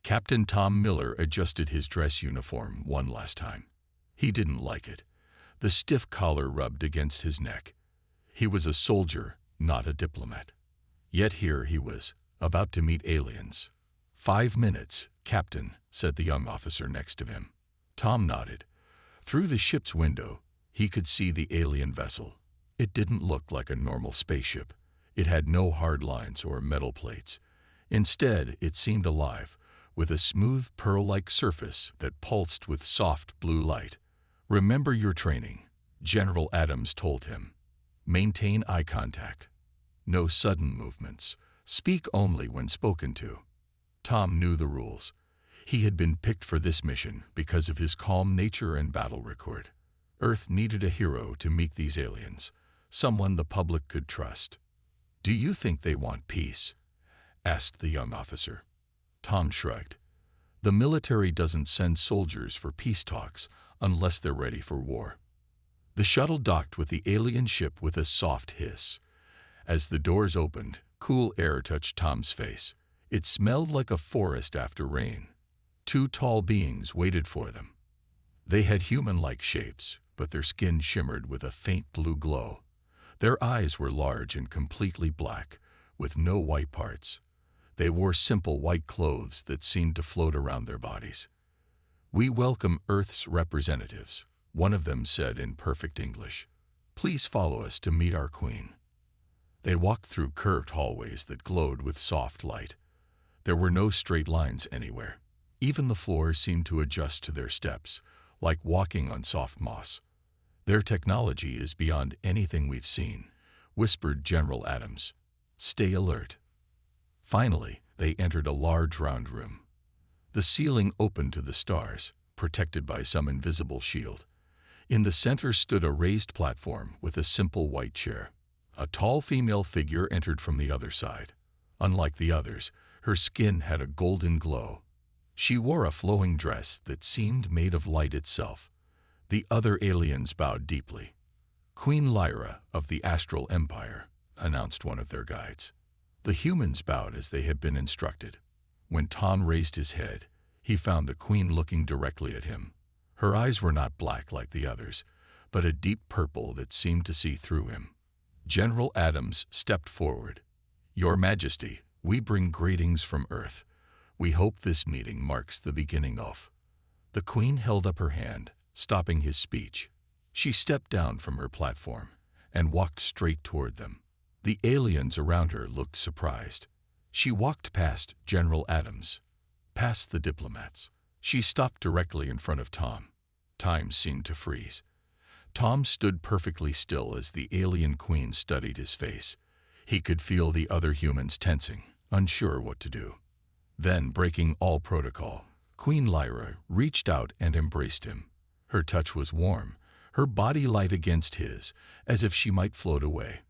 Captain Tom Miller adjusted his dress uniform one last time. He didn't like it. The stiff collar rubbed against his neck. He was a soldier, not a diplomat. Yet here he was, about to meet aliens. 5 minutes, Captain, said the young officer next to him. Tom nodded. Through the ship's window, he could see the alien vessel. It didn't look like a normal spaceship. It had no hard lines or metal plates. Instead, it seemed alive, with a smooth pearl-like surface that pulsed with soft blue light. "Remember your training," General Adams told him. "Maintain eye contact. No sudden movements. Speak only when spoken to." Tom knew the rules. He had been picked for this mission because of his calm nature and battle record. Earth needed a hero to meet these aliens, someone the public could trust. "Do you think they want peace?" asked the young officer. Tom shrugged. "The military doesn't send soldiers for peace talks unless they're ready for war." The shuttle docked with the alien ship with a soft hiss. As the doors opened, cool air touched Tom's face. It smelled like a forest after rain. 2 tall beings waited for them. They had human-like shapes, but their skin shimmered with a faint blue glow. Their eyes were large and completely black, with no white parts. They wore simple white clothes that seemed to float around their bodies. "We welcome Earth's representatives," one of them said in perfect English. "Please follow us to meet our queen." They walked through curved hallways that glowed with soft light. There were no straight lines anywhere. Even the floor seemed to adjust to their steps, like walking on soft moss. "Their technology is beyond anything we've seen," whispered General Adams. "Stay alert." Finally, they entered a large round room. The ceiling opened to the stars, protected by some invisible shield. In the center stood a raised platform with a simple white chair. A tall female figure entered from the other side. Unlike the others, her skin had a golden glow. She wore a flowing dress that seemed made of light itself. The other aliens bowed deeply. "Queen Lyra of the Astral Empire," announced one of their guides. The humans bowed as they had been instructed. When Tom raised his head, he found the queen looking directly at him. Her eyes were not black like the others, but a deep purple that seemed to see through him. General Adams stepped forward. "Your Majesty, we bring greetings from Earth. We hope this meeting marks the beginning of..." The queen held up her hand, stopping his speech. She stepped down from her platform and walked straight toward them. The aliens around her looked surprised. She walked past General Adams, past the diplomats. She stopped directly in front of Tom. Time seemed to freeze. Tom stood perfectly still as the alien queen studied his face. He could feel the other humans tensing, unsure what to do. Then, breaking all protocol, Queen Lyra reached out and embraced him. Her touch was warm, her body light against his, as if she might float away.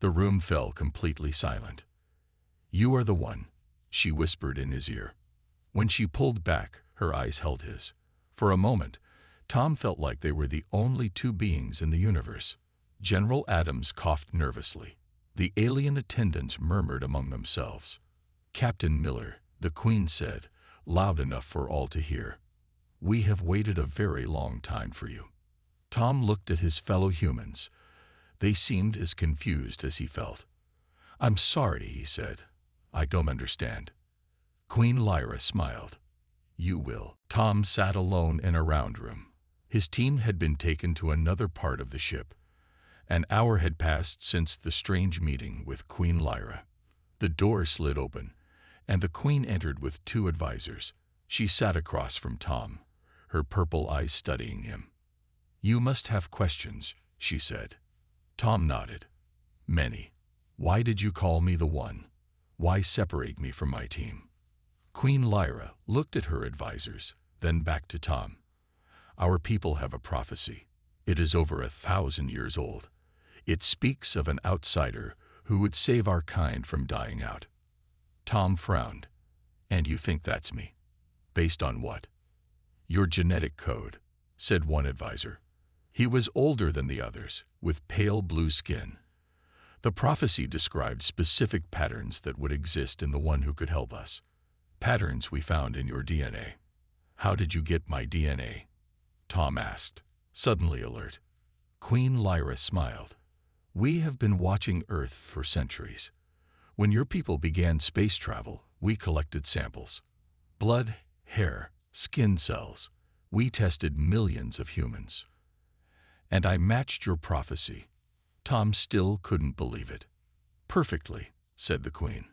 The room fell completely silent. "You are the one," she whispered in his ear. When she pulled back, her eyes held his. For a moment, Tom felt like they were the only 2 beings in the universe. General Adams coughed nervously. The alien attendants murmured among themselves. "Captain Miller," the queen said, loud enough for all to hear, "we have waited a very long time for you." Tom looked at his fellow humans. They seemed as confused as he felt. "I'm sorry," he said. "I don't understand." Queen Lyra smiled. "You will." Tom sat alone in a round room. His team had been taken to another part of the ship. An hour had passed since the strange meeting with Queen Lyra. The door slid open, and the queen entered with 2 advisors. She sat across from Tom, her purple eyes studying him. "You must have questions," she said. Tom nodded. "Many. Why did you call me the one? Why separate me from my team?" Queen Lyra looked at her advisors, then back to Tom. "Our people have a prophecy. It is over 1,000 years old. It speaks of an outsider who would save our kind from dying out." Tom frowned. "And you think that's me? Based on what?" "Your genetic code," said one advisor. He was older than the others, with pale blue skin. The prophecy described specific patterns that would exist in the one who could help us. Patterns we found in your DNA. How did you get my DNA? Tom asked, suddenly alert. Queen Lyra smiled. We have been watching Earth for centuries. When your people began space travel, we collected samples. Blood, hair, skin cells. We tested millions of humans. And I matched your prophecy. Tom still couldn't believe it. Perfectly, said the Queen.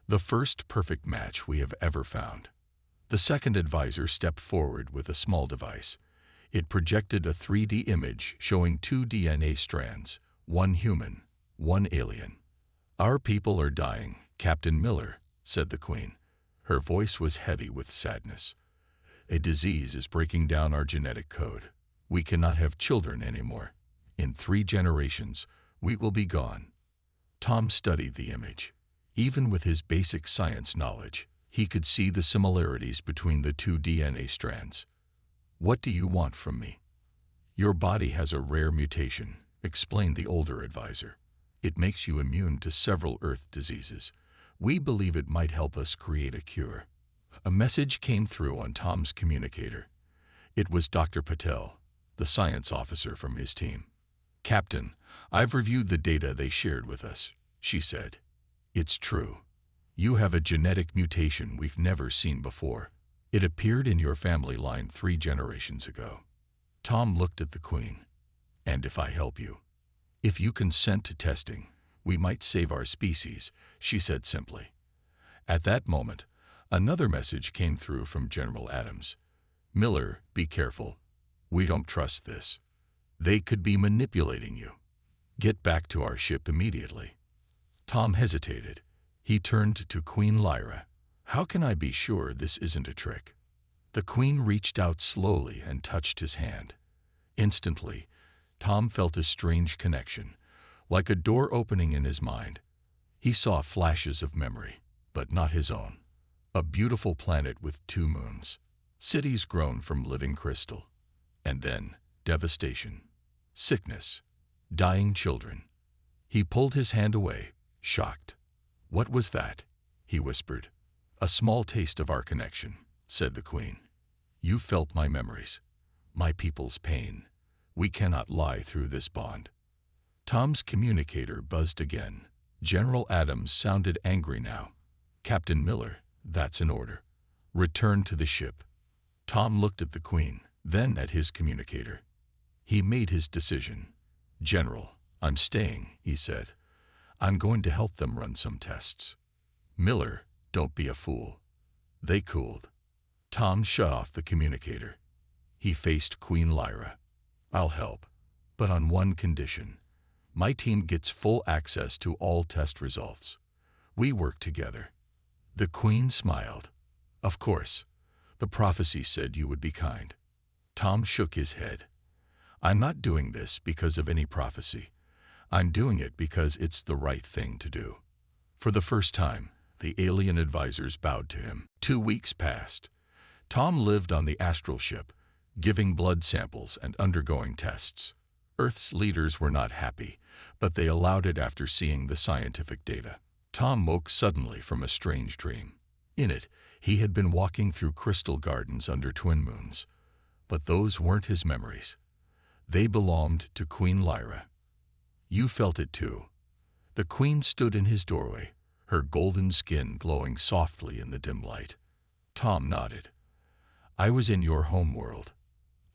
The first perfect match we have ever found. The second advisor stepped forward with a small device. It projected a 3D image showing 2 DNA strands, one human, one alien. Our people are dying, Captain Miller, said the Queen. Her voice was heavy with sadness. A disease is breaking down our genetic code. We cannot have children anymore. In 3 generations, we will be gone. Tom studied the image. Even with his basic science knowledge, he could see the similarities between the 2 DNA strands. What do you want from me? Your body has a rare mutation, explained the older advisor. It makes you immune to several Earth diseases. We believe it might help us create a cure. A message came through on Tom's communicator. It was Dr. Patel, the science officer from his team. Captain, I've reviewed the data they shared with us, she said. It's true. You have a genetic mutation we've never seen before. It appeared in your family line 3 generations ago. Tom looked at the Queen. And if I help you? If you consent to testing, we might save our species, she said simply. At that moment, another message came through from General Adams. Miller, be careful. We don't trust this. They could be manipulating you. Get back to our ship immediately. Tom hesitated. He turned to Queen Lyra. How can I be sure this isn't a trick? The Queen reached out slowly and touched his hand. Instantly, Tom felt a strange connection, like a door opening in his mind. He saw flashes of memory, but not his own. A beautiful planet with 2 moons. Cities grown from living crystal. And then, devastation. Sickness. Dying children. He pulled his hand away, shocked. What was that? He whispered. A small taste of our connection, said the Queen. You felt my memories. My people's pain. We cannot lie through this bond. Tom's communicator buzzed again. General Adams sounded angry now. Captain Miller, that's an order. Return to the ship. Tom looked at the Queen, then at his communicator. He made his decision. General, I'm staying, he said. I'm going to help them run some tests. Miller, don't be a fool. They cooled. Tom shut off the communicator. He faced Queen Lyra. I'll help, but on one condition. My team gets full access to all test results. We work together. The Queen smiled. Of course. The prophecy said you would be kind. Tom shook his head. I'm not doing this because of any prophecy. I'm doing it because it's the right thing to do. For the first time, the alien advisors bowed to him. 2 weeks passed. Tom lived on the astral ship, giving blood samples and undergoing tests. Earth's leaders were not happy, but they allowed it after seeing the scientific data. Tom woke suddenly from a strange dream. In it, he had been walking through crystal gardens under twin moons. But those weren't his memories. They belonged to Queen Lyra. You felt it too. The Queen stood in his doorway, her golden skin glowing softly in the dim light. Tom nodded. I was in your home world.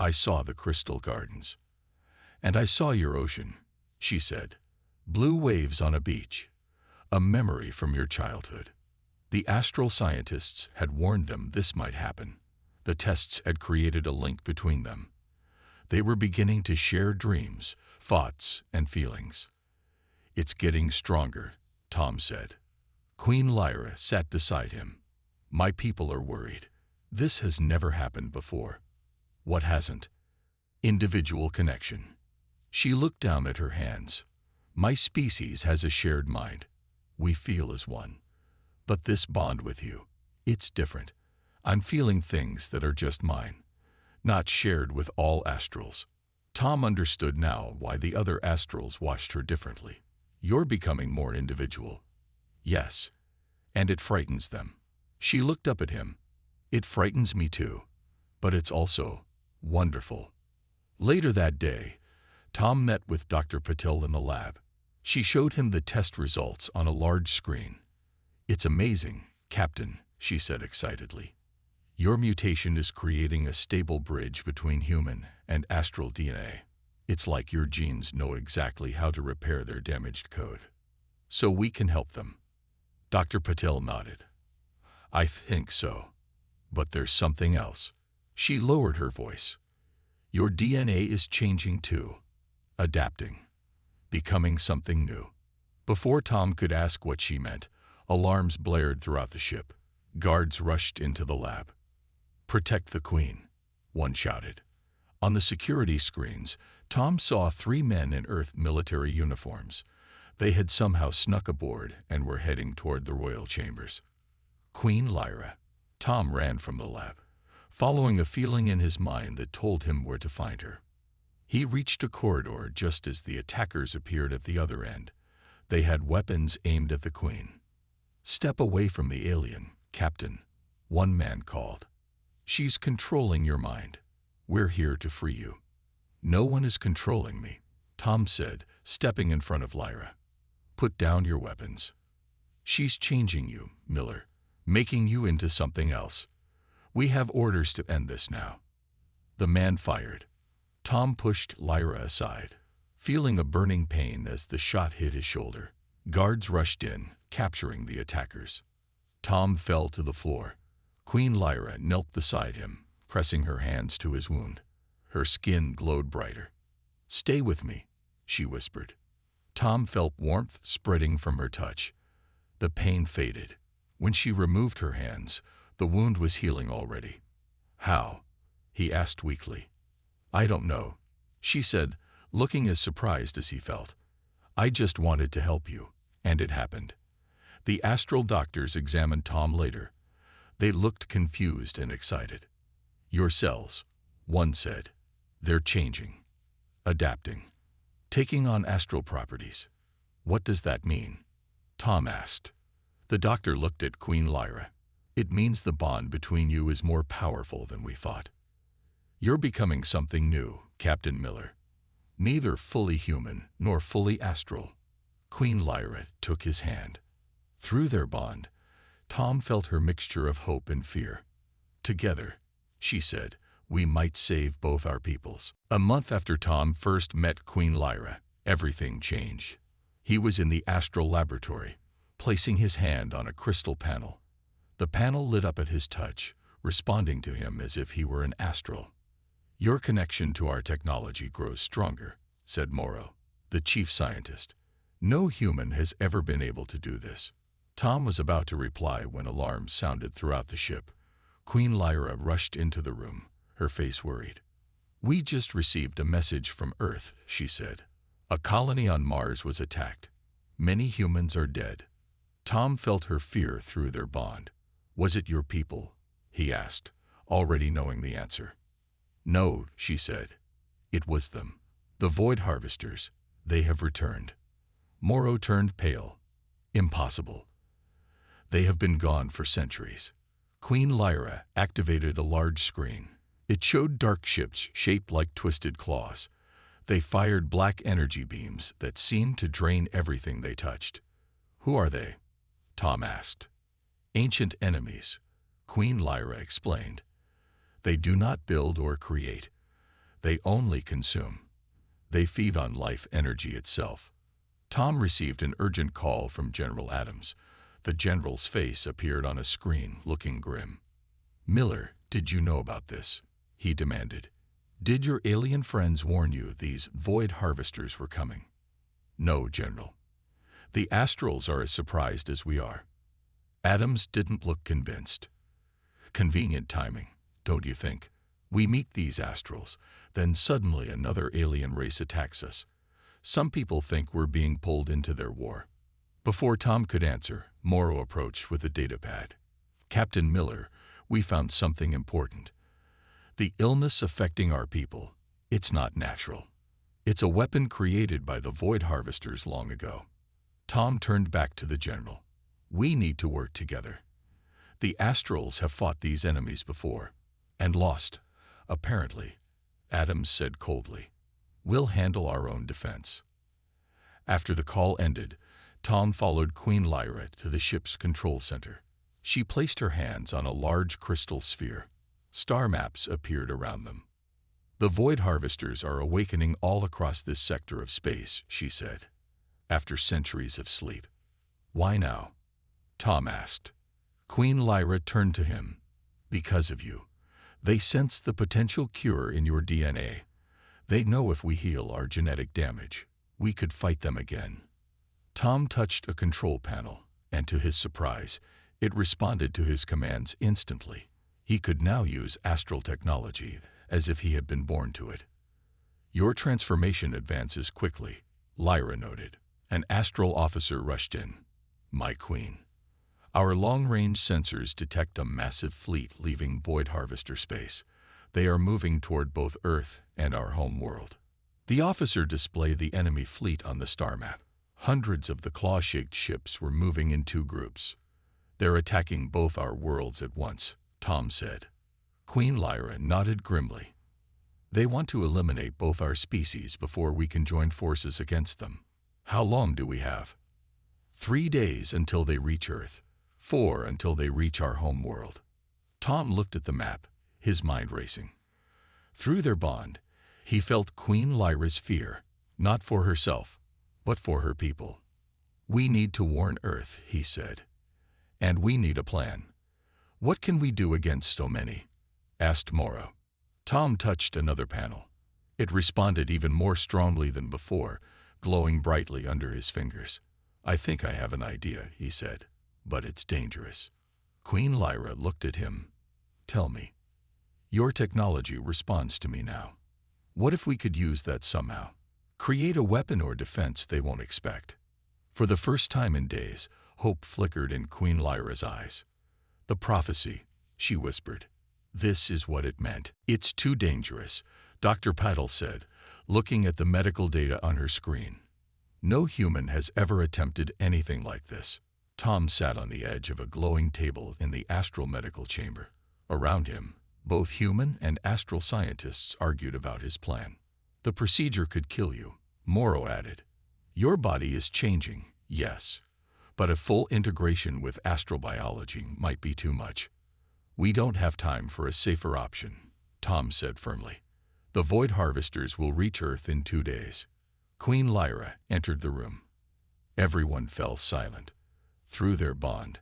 I saw the crystal gardens. And I saw your ocean, she said. Blue waves on a beach. A memory from your childhood. The astral scientists had warned them this might happen. The tests had created a link between them. They were beginning to share dreams, thoughts, and feelings. It's getting stronger, Tom said. Queen Lyra sat beside him. My people are worried. This has never happened before. What hasn't? Individual connection. She looked down at her hands. My species has a shared mind. We feel as one. But this bond with you, it's different. I'm feeling things that are just mine, not shared with all astrals. Tom understood now why the other astrals watched her differently. You're becoming more individual. Yes, and it frightens them. She looked up at him. It frightens me too, but it's also wonderful. Later that day, Tom met with Dr. Patel in the lab. She showed him the test results on a large screen. "It's amazing, Captain," she said excitedly. "Your mutation is creating a stable bridge between human and astral DNA. It's like your genes know exactly how to repair their damaged code. So we can help them." Dr. Patel nodded. "I think so. But there's something else." She lowered her voice. "Your DNA is changing too, adapting, becoming something new." Before Tom could ask what she meant, alarms blared throughout the ship. Guards rushed into the lab. "Protect the Queen," one shouted. On the security screens, Tom saw 3 men in Earth military uniforms. They had somehow snuck aboard and were heading toward the royal chambers. Queen Lyra. Tom ran from the lab, following a feeling in his mind that told him where to find her. He reached a corridor just as the attackers appeared at the other end. They had weapons aimed at the Queen. "Step away from the alien, Captain," one man called. "She's controlling your mind. We're here to free you." "No one is controlling me," Tom said, stepping in front of Lyra. "Put down your weapons." "She's changing you, Miller, making you into something else. We have orders to end this now." The man fired. Tom pushed Lyra aside, feeling a burning pain as the shot hit his shoulder. Guards rushed in, capturing the attackers. Tom fell to the floor. Queen Lyra knelt beside him, pressing her hands to his wound. Her skin glowed brighter. "Stay with me," she whispered. Tom felt warmth spreading from her touch. The pain faded. When she removed her hands, the wound was healing already. "How?" he asked weakly. "I don't know," she said, looking as surprised as he felt. "I just wanted to help you, and it happened." The astral doctors examined Tom later. They looked confused and excited. "Your cells," one said. "They're changing, adapting, taking on astral properties." "What does that mean?" Tom asked. The doctor looked at Queen Lyra. "It means the bond between you is more powerful than we thought. You're becoming something new, Captain Miller. Neither fully human nor fully astral." Queen Lyra took his hand. Through their bond, Tom felt her mixture of hope and fear. "Together," she said, "we might save both our peoples." A month after Tom first met Queen Lyra, everything changed. He was in the astral laboratory, placing his hand on a crystal panel. The panel lit up at his touch, responding to him as if he were an astral. "Your connection to our technology grows stronger," said Morrow, the chief scientist. "No human has ever been able to do this." Tom was about to reply when alarms sounded throughout the ship. Queen Lyra rushed into the room, her face worried. "We just received a message from Earth," she said. "A colony on Mars was attacked. Many humans are dead." Tom felt her fear through their bond. "Was it your people?" he asked, already knowing the answer. "No," she said. "It was them. The Void Harvesters. They have returned." Morrow turned pale. "Impossible. They have been gone for centuries." Queen Lyra activated a large screen. It showed dark ships shaped like twisted claws. They fired black energy beams that seemed to drain everything they touched. "Who are they?" Tom asked. "Ancient enemies," Queen Lyra explained. "They do not build or create. They only consume. They feed on life energy itself." Tom received an urgent call from General Adams. The general's face appeared on a screen, looking grim. "Miller, did you know about this?" he demanded. "Did your alien friends warn you these Void Harvesters were coming?" "No, General. The Astrals are as surprised as we are." Adams didn't look convinced. "Convenient timing, don't you think? We meet these Astrals, then suddenly another alien race attacks us. Some people think we're being pulled into their war." Before Tom could answer, Morrow approached with a datapad. "Captain Miller, we found something important. The illness affecting our people, it's not natural. It's a weapon created by the Void Harvesters long ago." Tom turned back to the general. "We need to work together. The Astrals have fought these enemies before. And lost, apparently, Adams said coldly. We'll handle our own defense. After the call ended, Tom followed Queen Lyra to the ship's control center. She placed her hands on a large crystal sphere. Star maps appeared around them. The Void Harvesters are awakening all across this sector of space, she said, after centuries of sleep. Why now? Tom asked. Queen Lyra turned to him. Because of you. They sense the potential cure in your DNA. They know if we heal our genetic damage, we could fight them again. Tom touched a control panel, and to his surprise, it responded to his commands instantly. He could now use astral technology as if he had been born to it. Your transformation advances quickly, Lyra noted. An astral officer rushed in. My queen. Our long-range sensors detect a massive fleet leaving Void Harvester space. They are moving toward both Earth and our home world. The officer displayed the enemy fleet on the star map. Hundreds of the claw-shaped ships were moving in two groups. They're attacking both our worlds at once, Tom said. Queen Lyra nodded grimly. They want to eliminate both our species before we can join forces against them. How long do we have? 3 days until they reach Earth. 4 until they reach our home world. Tom looked at the map, his mind racing. Through their bond, he felt Queen Lyra's fear, not for herself, but for her people. We need to warn Earth, he said. And we need a plan. What can we do against so many? Asked Morrow. Tom touched another panel. It responded even more strongly than before, glowing brightly under his fingers. I think I have an idea, he said, but it's dangerous. Queen Lyra looked at him. Tell me. Your technology responds to me now. What if we could use that somehow? Create a weapon or defense they won't expect. For the first time in days, hope flickered in Queen Lyra's eyes. The prophecy, she whispered. This is what it meant. It's too dangerous, Dr. Paddle said, looking at the medical data on her screen. No human has ever attempted anything like this. Tom sat on the edge of a glowing table in the astral medical chamber. Around him, both human and astral scientists argued about his plan. The procedure could kill you, Morrow added. Your body is changing, yes, but a full integration with astrobiology might be too much. We don't have time for a safer option, Tom said firmly. The Void Harvesters will reach Earth in 2 days. Queen Lyra entered the room. Everyone fell silent. Through their bond,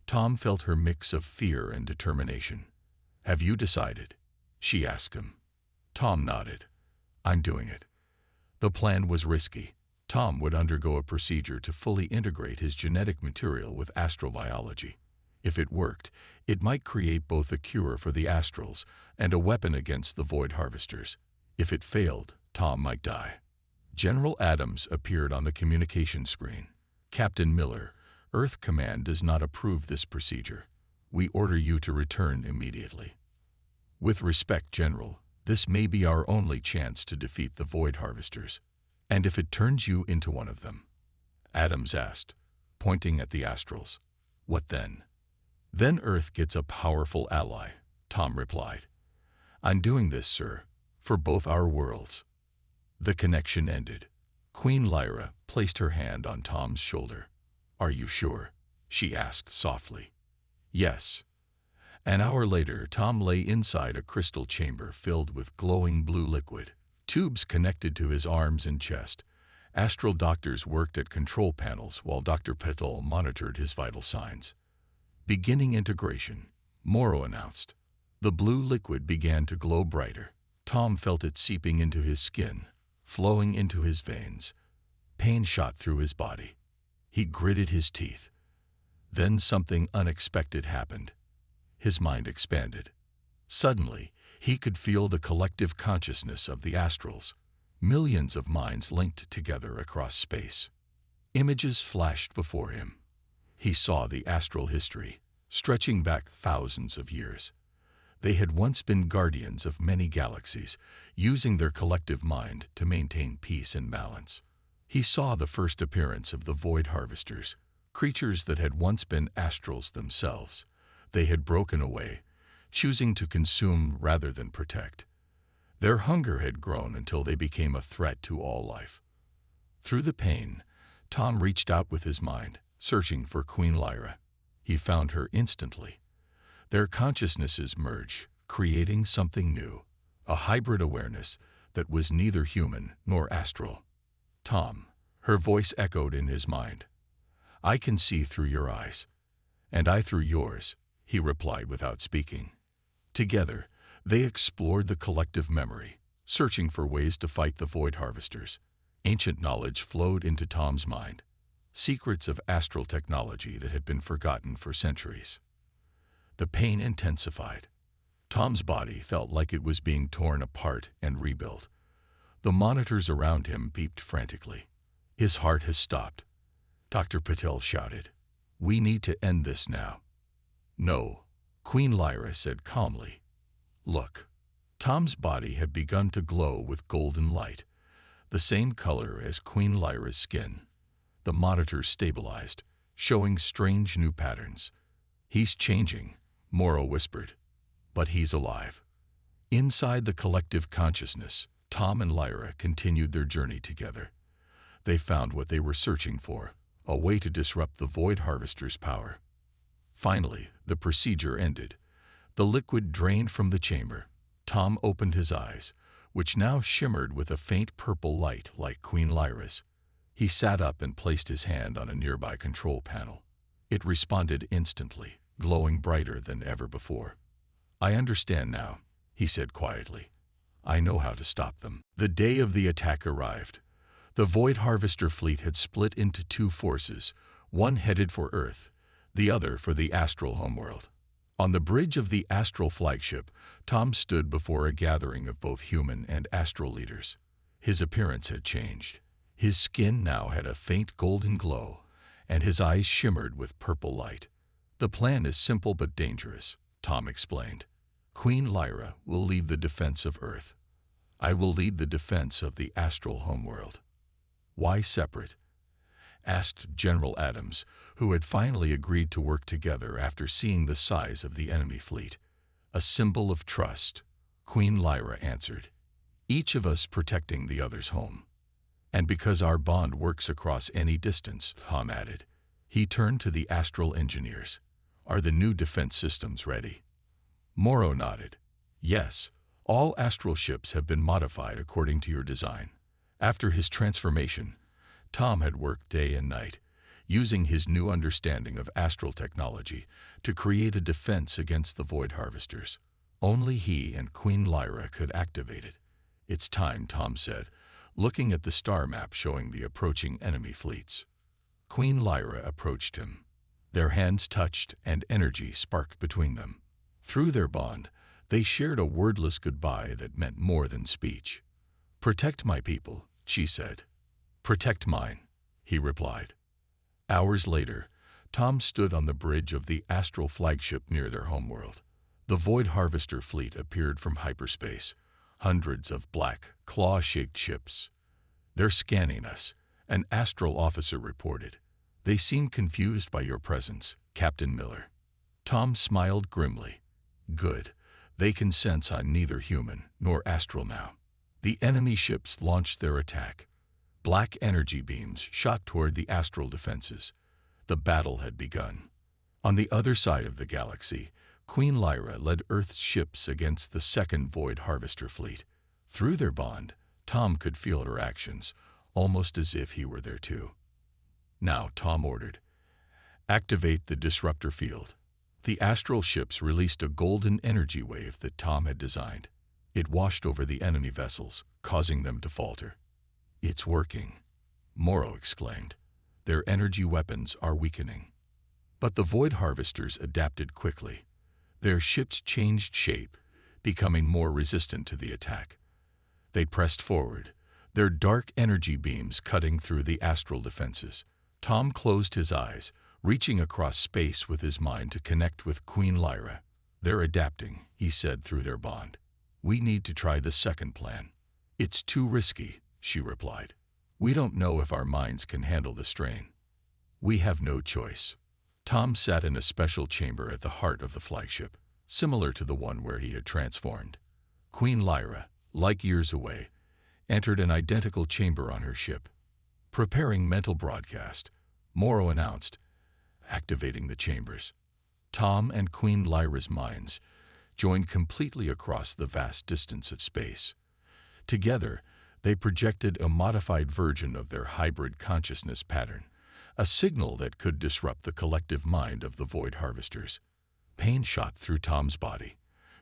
Tom felt her mix of fear and determination. Have you decided? She asked him. Tom nodded. I'm doing it. The plan was risky. Tom would undergo a procedure to fully integrate his genetic material with astrobiology. If it worked, it might create both a cure for the Astrals and a weapon against the Void Harvesters. If it failed, Tom might die. General Adams appeared on the communication screen. Captain Miller, Earth Command does not approve this procedure. We order you to return immediately. With respect, General, this may be our only chance to defeat the Void Harvesters. And if it turns you into one of them? Adams asked, pointing at the Astrals. What then? Then Earth gets a powerful ally, Tom replied. I'm doing this, sir, for both our worlds. The connection ended. Queen Lyra placed her hand on Tom's shoulder. Are you sure? She asked softly. Yes. An hour later, Tom lay inside a crystal chamber filled with glowing blue liquid. Tubes connected to his arms and chest. Astral doctors worked at control panels while Dr. Petal monitored his vital signs. Beginning integration, Morrow announced. The blue liquid began to glow brighter. Tom felt it seeping into his skin, flowing into his veins. Pain shot through his body. He gritted his teeth. Then something unexpected happened. His mind expanded. Suddenly, he could feel the collective consciousness of the Astrals. Millions of minds linked together across space. Images flashed before him. He saw the astral history, stretching back thousands of years. They had once been guardians of many galaxies, using their collective mind to maintain peace and balance. He saw the first appearance of the Void Harvesters, creatures that had once been Astrals themselves. They had broken away, choosing to consume rather than protect. Their hunger had grown until they became a threat to all life. Through the pain, Tom reached out with his mind, searching for Queen Lyra. He found her instantly. Their consciousnesses merged, creating something new, a hybrid awareness that was neither human nor astral. Tom, her voice echoed in his mind. I can see through your eyes. And I through yours, he replied without speaking. Together, they explored the collective memory, searching for ways to fight the Void Harvesters. Ancient knowledge flowed into Tom's mind, secrets of astral technology that had been forgotten for centuries. The pain intensified. Tom's body felt like it was being torn apart and rebuilt. The monitors around him beeped frantically. His heart has stopped. Dr. Patel shouted. We need to end this now. No, Queen Lyra said calmly. Look. Tom's body had begun to glow with golden light, the same color as Queen Lyra's skin. The monitors stabilized, showing strange new patterns. He's changing, Morrow whispered. But he's alive. Inside the collective consciousness, Tom and Lyra continued their journey together. They found what they were searching for, a way to disrupt the Void Harvester's power. Finally, the procedure ended. The liquid drained from the chamber. Tom opened his eyes, which now shimmered with a faint purple light like Queen Lyra's. He sat up and placed his hand on a nearby control panel. It responded instantly, glowing brighter than ever before. I understand now, he said quietly. I know how to stop them. The day of the attack arrived. The Void Harvester fleet had split into two forces, one headed for Earth, the other for the astral homeworld. On the bridge of the astral flagship, Tom stood before a gathering of both human and astral leaders. His appearance had changed. His skin now had a faint golden glow, and his eyes shimmered with purple light. The plan is simple but dangerous, Tom explained. Queen Lyra will lead the defense of Earth. I will lead the defense of the astral homeworld. Why separate? Asked General Adams, who had finally agreed to work together after seeing the size of the enemy fleet. A symbol of trust, Queen Lyra answered. Each of us protecting the other's home. And because our bond works across any distance, Tom added. He turned to the astral engineers. Are the new defense systems ready? Morrow nodded. Yes, all astral ships have been modified according to your design. After his transformation, Tom had worked day and night, using his new understanding of astral technology to create a defense against the Void Harvesters. Only he and Queen Lyra could activate it. It's time, Tom said, looking at the star map showing the approaching enemy fleets. Queen Lyra approached him. Their hands touched and energy sparked between them. Through their bond, they shared a wordless goodbye that meant more than speech. Protect my people, she said. Protect mine, he replied. Hours later, Tom stood on the bridge of the astral flagship near their homeworld. The Void Harvester fleet appeared from hyperspace, hundreds of black, claw-shaped ships. They're scanning us, an astral officer reported. They seem confused by your presence, Captain Miller. Tom smiled grimly. Good. They can sense I'm neither human nor astral now. The enemy ships launched their attack. Black energy beams shot toward the astral defenses. The battle had begun. On the other side of the galaxy, Queen Lyra led Earth's ships against the second Void Harvester fleet. Through their bond, Tom could feel her actions, almost as if he were there too. Now, Tom ordered, activate the disruptor field. The astral ships released a golden energy wave that Tom had designed. It washed over the enemy vessels, causing them to falter. It's working, Morrow exclaimed. Their energy weapons are weakening. But the Void Harvesters adapted quickly. Their ships changed shape, becoming more resistant to the attack. They pressed forward, their dark energy beams cutting through the astral defenses. Tom closed his eyes, reaching across space with his mind to connect with Queen Lyra. They're adapting, he said through their bond. We need to try the second plan. It's too risky, she replied. We don't know if our minds can handle the strain. We have no choice. Tom sat in a special chamber at the heart of the flagship, similar to the one where he had transformed. Queen Lyra, light years away, entered an identical chamber on her ship. Preparing mental broadcast, Morrow announced, activating the chambers. Tom and Queen Lyra's minds joined completely across the vast distance of space. Together, they projected a modified version of their hybrid consciousness pattern, a signal that could disrupt the collective mind of the Void Harvesters. Pain shot through Tom's body.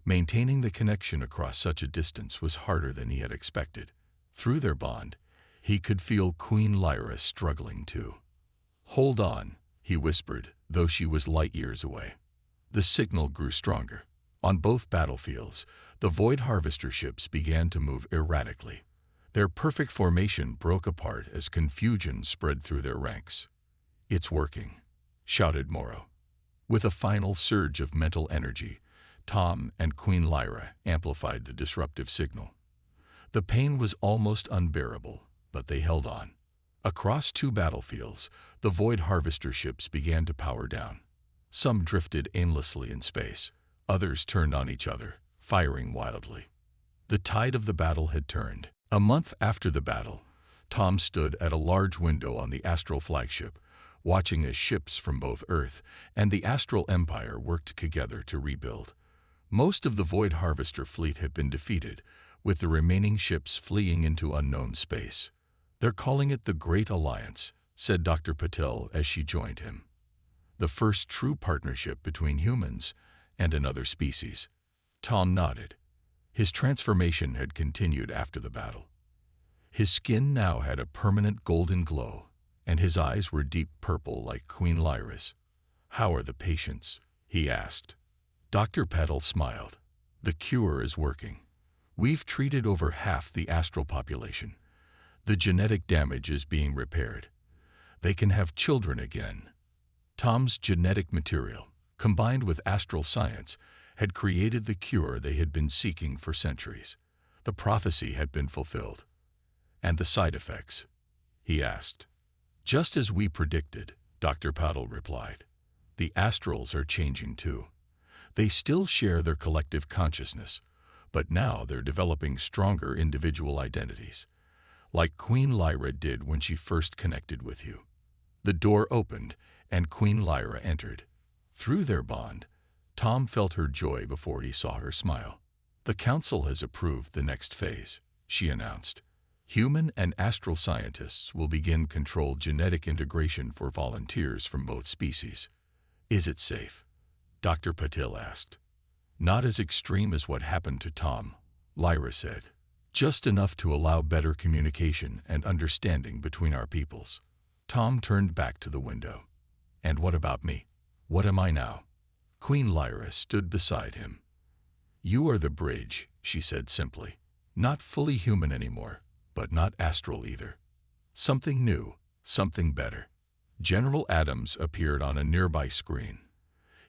Maintaining the connection across such a distance was harder than he had expected. Through their bond, he could feel Queen Lyra struggling too. "Hold on," he whispered, though she was light years away. The signal grew stronger. On both battlefields, the Void Harvester ships began to move erratically. Their perfect formation broke apart as confusion spread through their ranks. "It's working," shouted Morrow. With a final surge of mental energy, Tom and Queen Lyra amplified the disruptive signal. The pain was almost unbearable, but they held on. Across two battlefields, the Void Harvester ships began to power down. Some drifted aimlessly in space. Others turned on each other, firing wildly. The tide of the battle had turned. A month after the battle, Tom stood at a large window on the Astral flagship, watching as ships from both Earth and the Astral Empire worked together to rebuild. Most of the Void Harvester fleet had been defeated, with the remaining ships fleeing into unknown space. "They're calling it the Great Alliance," said Dr. Patel as she joined him. "The first true partnership between humans and another species." Tom nodded. His transformation had continued after the battle. His skin now had a permanent golden glow, and his eyes were deep purple like Queen Lyra's. "How are the patients?" he asked. Dr. Patel smiled. "The cure is working. We've treated over half the astral population. The genetic damage is being repaired. They can have children again." Tom's genetic material, combined with astral science, had created the cure they had been seeking for centuries. The prophecy had been fulfilled. "And the side effects?" he asked. "Just as we predicted," Dr. Patel replied. "The astrals are changing too. They still share their collective consciousness, but now they're developing stronger individual identities, like Queen Lyra did when she first connected with you." The door opened, and Queen Lyra entered. Through their bond, Tom felt her joy before he saw her smile. "The Council has approved the next phase," she announced. "Human and astral scientists will begin controlled genetic integration for volunteers from both species." "Is it safe?" Dr. Patel asked. "Not as extreme as what happened to Tom," Lyra said. "Just enough to allow better communication and understanding between our peoples." Tom turned back to the window. "And what about me? What am I now?" Queen Lyra stood beside him. "You are the bridge," she said simply. "Not fully human anymore, but not astral either. Something new, something better." General Adams appeared on a nearby screen.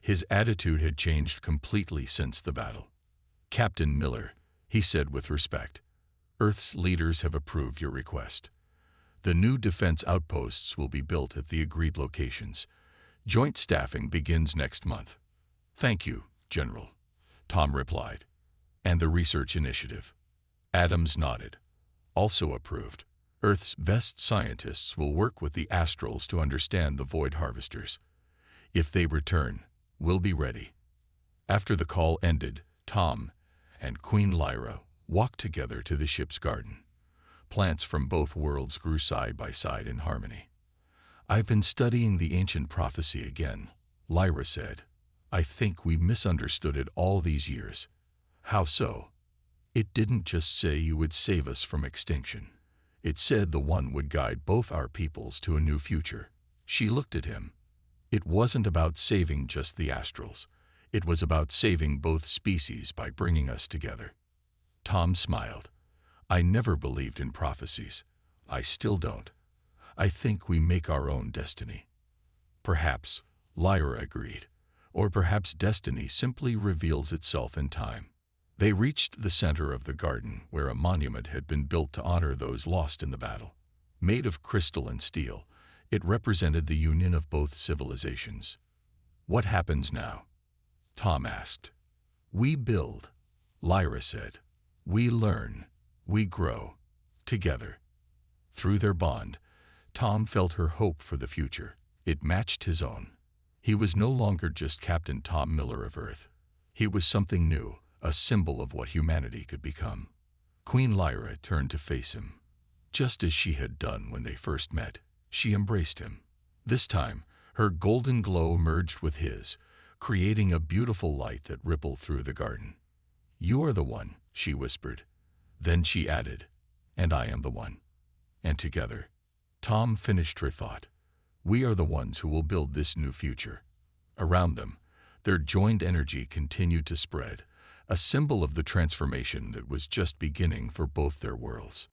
His attitude had changed completely since the battle. "Captain Miller," he said with respect, "Earth's leaders have approved your request. The new defense outposts will be built at the agreed locations. Joint staffing begins next month." "Thank you, General," Tom replied. "And the research initiative?" Adams nodded. "Also approved. Earth's best scientists will work with the astrals to understand the Void Harvesters. If they return, we'll be ready." After the call ended, Tom and Queen Lyra walked together to the ship's garden. Plants from both worlds grew side by side in harmony. "I've been studying the ancient prophecy again," Lyra said. "I think we misunderstood it all these years." "How so?" "It didn't just say you would save us from extinction. It said the One would guide both our peoples to a new future." She looked at him. "It wasn't about saving just the astrals. It was about saving both species by bringing us together." Tom smiled. "I never believed in prophecies. I still don't. I think we make our own destiny." "Perhaps," Lyra agreed. "Or perhaps destiny simply reveals itself in time." They reached the center of the garden, where a monument had been built to honor those lost in the battle. Made of crystal and steel, it represented the union of both civilizations. "What happens now?" Tom asked. "We build," Lyra said. "We learn. We grow. Together." Through their bond, Tom felt her hope for the future. It matched his own. He was no longer just Captain Tom Miller of Earth. He was something new, a symbol of what humanity could become. Queen Lyra turned to face him. Just as she had done when they first met, she embraced him. This time, her golden glow merged with his, creating a beautiful light that rippled through the garden. "You are the one," she whispered. Then she added, "And I am the one." And together, Tom finished her thought. "We are the ones who will build this new future." Around them, their joined energy continued to spread, a symbol of the transformation that was just beginning for both their worlds.